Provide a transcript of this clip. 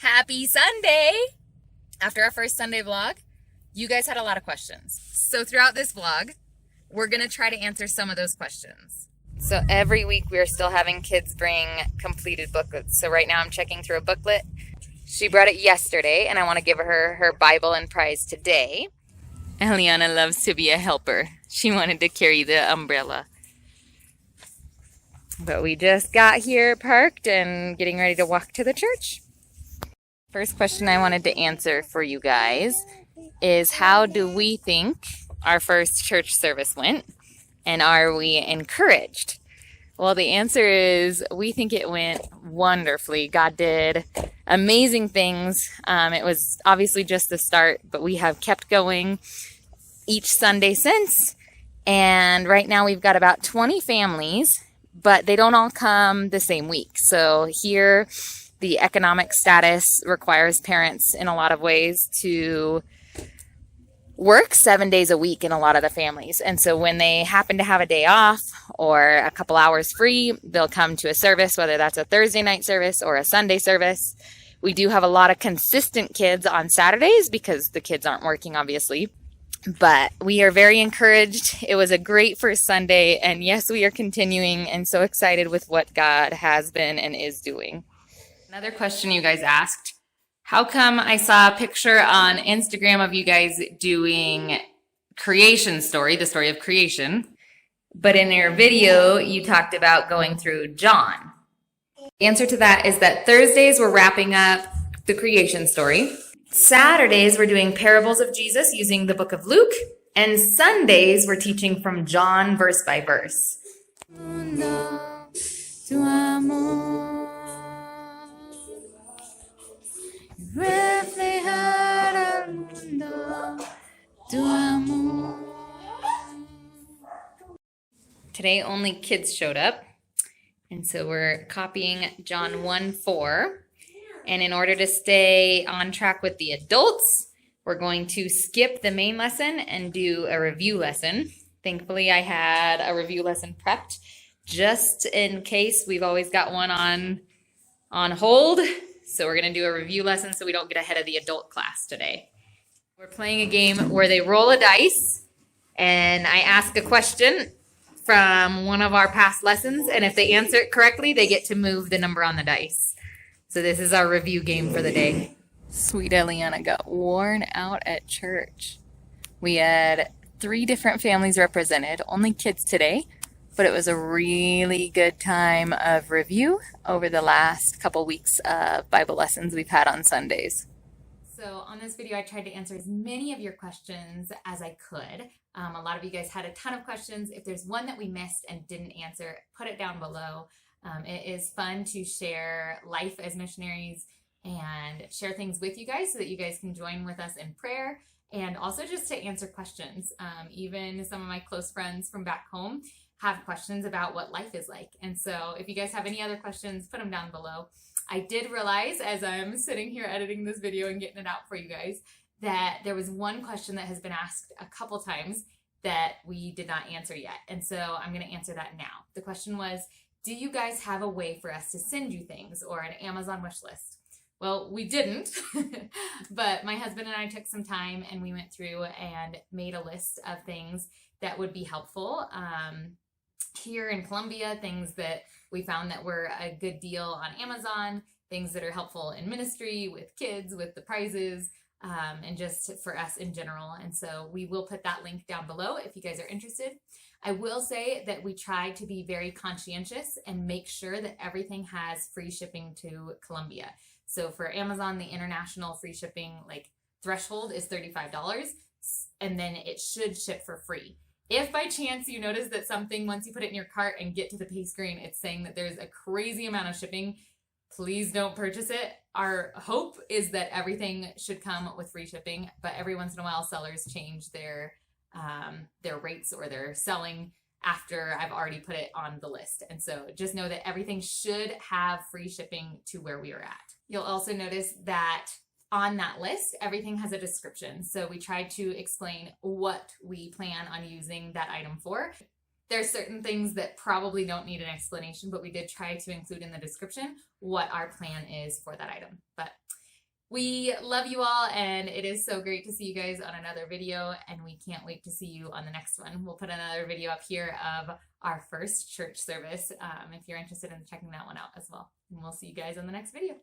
Happy Sunday! After our first Sunday vlog, you guys had a lot of questions. So throughout this vlog, we're gonna try to answer some of those questions. So every week we are still having kids bring completed booklets. So right now I'm checking through a booklet. She brought it yesterday and I wanna give her her Bible and prize today. Eliana loves to be a helper. She wanted to carry the umbrella. But we just got here parked and getting ready to walk to the church. First question I wanted to answer for you guys is, how do we think our first church service went? And are we encouraged? Well, the answer is we think it went wonderfully. God did amazing things. It was obviously just the start, but we have kept going each Sunday since. And right now we've got about 20 families, but they don't all come the same week. So here, the economic status requires parents in a lot of ways to work 7 days a week in a lot of the families. And so when they happen to have a day off or a couple hours free, they'll come to a service, whether that's a Thursday night service or a Sunday service. We do have a lot of consistent kids on Saturdays because the kids aren't working, obviously. But we are very encouraged. It was a great first Sunday. And yes, we are continuing and so excited with what God has been and is doing. Another question you guys asked, how come I saw a picture on Instagram of you guys doing creation story, the story of creation, but in your video you talked about going through John? The answer to that is that Thursdays we're wrapping up the creation story. Saturdays we're doing parables of Jesus using the book of Luke, and Sundays we're teaching from John verse by verse. Today only kids showed up, and so we're copying John 1:4. And in order to stay on track with the adults, we're going to skip the main lesson and do a review lesson. Thankfully, I had a review lesson prepped just in case. We've always got one on hold. So we're going to do a review lesson so we don't get ahead of the adult class today. We're playing a game where they roll a dice and I ask a question from one of our past lessons. And if they answer it correctly, they get to move the number on the dice. So this is our review game for the day. Sweet Eliana got worn out at church. We had 3 different families represented, only kids today, but it was a really good time of review over the last couple weeks of Bible lessons we've had on Sundays. So on this video, I tried to answer as many of your questions as I could. A lot of you guys had a ton of questions. If there's one that we missed and didn't answer, put it down below. It is fun to share life as missionaries and share things with you guys so that you guys can join with us in prayer, and also just to answer questions. Even some of my close friends from back home have questions about what life is like. And so if you guys have any other questions, put them down below. I did realize as I'm sitting here editing this video and getting it out for you guys that there was one question that has been asked a couple times that we did not answer yet. And so I'm going to answer that now. The question was, do you guys have a way for us to send you things or an Amazon wish list? Well, we didn't, but my husband and I took some time and we went through and made a list of things that would be helpful here in Columbia, things that we found that were a good deal on Amazon, things that are helpful in ministry, with kids, with the prizes, and just for us in general. And so we will put that link down below if you guys are interested. I will say that we try to be very conscientious and make sure that everything has free shipping to Columbia. So for Amazon, the international free shipping threshold is $35, and then it should ship for free. If by chance you notice that something, once you put it in your cart and get to the pay screen, it's saying that there's a crazy amount of shipping, please don't purchase it. Our hope is that everything should come with free shipping, but every once in a while sellers change their rates or their selling after I've already put it on the list. And so just know that everything should have free shipping to where we are at. You'll also notice that on that list, everything has a description. So we tried to explain what we plan on using that item for. There's certain things that probably don't need an explanation, but we did try to include in the description what our plan is for that item. But We love you all, and it is so great to see you guys on another video, and we can't wait to see you on the next one. We'll put another video up here of our first church service if you're interested in checking that one out as well. And we'll see you guys on the next video.